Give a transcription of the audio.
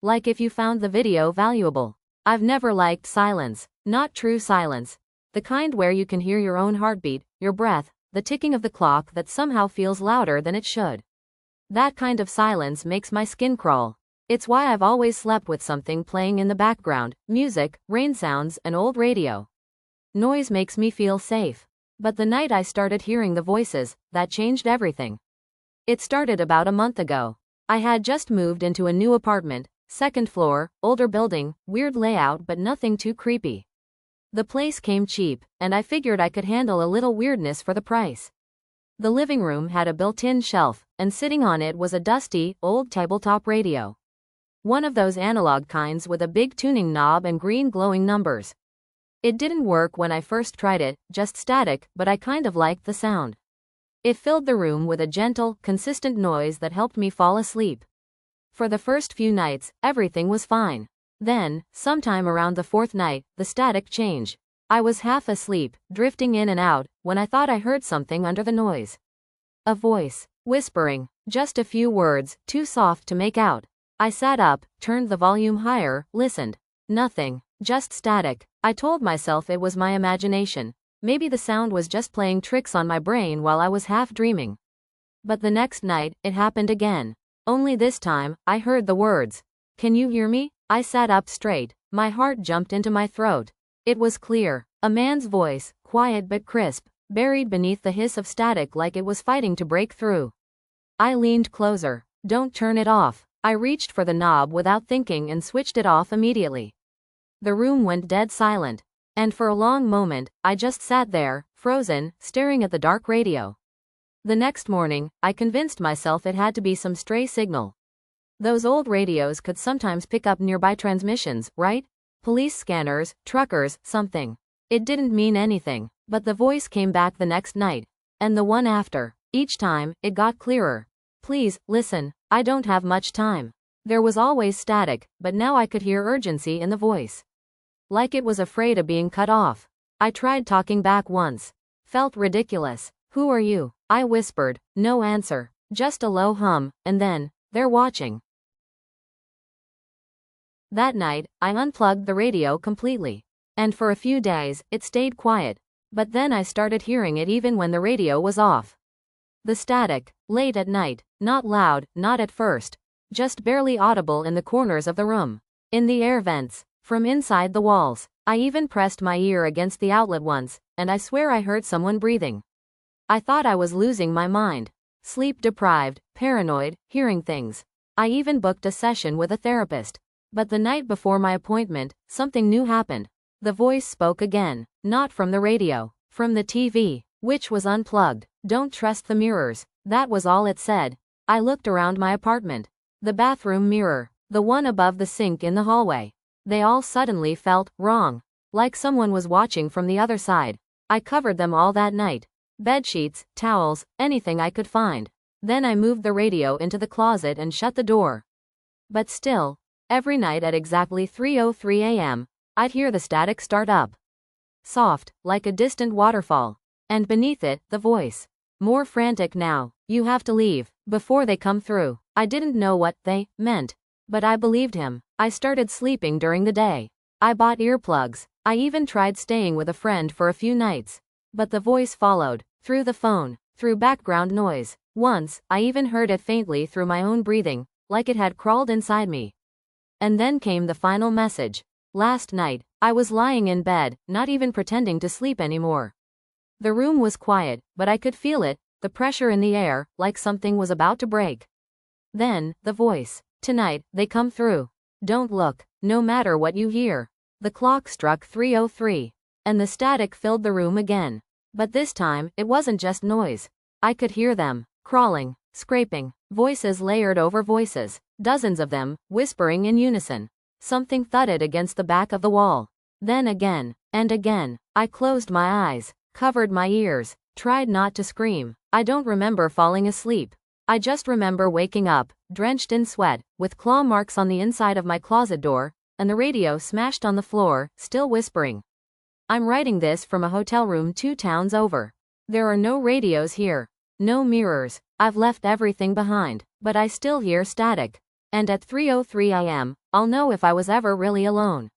Like if you found the video valuable. I've never liked silence. Not true silence. The kind where you can hear your own heartbeat, your breath, the ticking of the clock that somehow feels louder than it should. That kind of silence makes my skin crawl. It's why I've always slept with something playing in the background, music, rain sounds, and old radio. Noise makes me feel safe. But the night I started hearing the voices, that changed everything. It started about a month ago. I had just moved into a new apartment, second floor, older building, weird layout but nothing too creepy. The place came cheap, and I figured I could handle a little weirdness for the price. The living room had a built-in shelf, and sitting on it was a dusty, old tabletop radio. One of those analog kinds with a big tuning knob and green glowing numbers. It didn't work when I first tried it, just static, but I kind of liked the sound. It filled the room with a gentle, consistent noise that helped me fall asleep. For the first few nights, everything was fine. Then, sometime around the fourth night, the static changed. I was half asleep, drifting in and out, when I thought I heard something under the noise. A voice, whispering, just a few words, too soft to make out. I sat up, turned the volume higher, listened. Nothing, just static. I told myself it was my imagination. Maybe the sound was just playing tricks on my brain while I was half dreaming. But the next night, it happened again. Only this time, I heard the words. "Can you hear me?" I sat up straight. My heart jumped into my throat. It was clear. A man's voice, quiet but crisp, buried beneath the hiss of static like it was fighting to break through. I leaned closer. "Don't turn it off." I reached for the knob without thinking and switched it off immediately. The room went dead silent. And for a long moment, I just sat there, frozen, staring at the dark radio. The next morning, I convinced myself it had to be some stray signal. Those old radios could sometimes pick up nearby transmissions, right? Police scanners, truckers, something. It didn't mean anything, but the voice came back the next night. And the one after. Each time, it got clearer. "Please, listen, I don't have much time." There was always static, but now I could hear urgency in the voice. Like it was afraid of being cut off. I tried talking back once. Felt ridiculous. "Who are you?" I whispered. No answer. Just a low hum, and then, "They're watching." That night, I unplugged the radio completely. And for a few days, it stayed quiet. But then I started hearing it even when the radio was off. The static, late at night, not loud, not at first. Just barely audible in the corners of the room. In the air vents. From inside the walls. I even pressed my ear against the outlet once, and I swear I heard someone breathing. I thought I was losing my mind. Sleep deprived, paranoid, hearing things. I even booked a session with a therapist. But the night before my appointment, something new happened. The voice spoke again. Not from the radio. From the TV, which was unplugged. "Don't trust the mirrors." That was all it said. I looked around my apartment. The bathroom mirror. The one above the sink in the hallway. They all suddenly felt wrong. Like someone was watching from the other side. I covered them all that night. Bedsheets, towels, anything I could find. Then I moved the radio into the closet and shut the door. But still, every night at exactly 3:03 a.m., I'd hear the static start up. Soft, like a distant waterfall. And beneath it, the voice. More frantic now. "You have to leave, before they come through." I didn't know what they meant. But I believed him. I started sleeping during the day. I bought earplugs. I even tried staying with a friend for a few nights. But the voice followed. Through the phone. Through background noise. Once, I even heard it faintly through my own breathing, like it had crawled inside me. And then came the final message. Last night, I was lying in bed, not even pretending to sleep anymore. The room was quiet, but I could feel it, the pressure in the air, like something was about to break. Then, the voice. "Tonight, they come through. Don't look, no matter what you hear." The clock struck 3:03, and the static filled the room again. But this time, it wasn't just noise. I could hear them, crawling, scraping, voices layered over voices, dozens of them, whispering in unison. Something thudded against the back of the wall. Then again, and again. I closed my eyes, covered my ears, tried not to scream. I don't remember falling asleep. I just remember waking up, drenched in sweat, with claw marks on the inside of my closet door, and the radio smashed on the floor, still whispering. I'm writing this from a hotel room 2 towns over. There are no radios here. No mirrors. I've left everything behind, but I still hear static. And at 3:03 a.m., I'll know if I was ever really alone.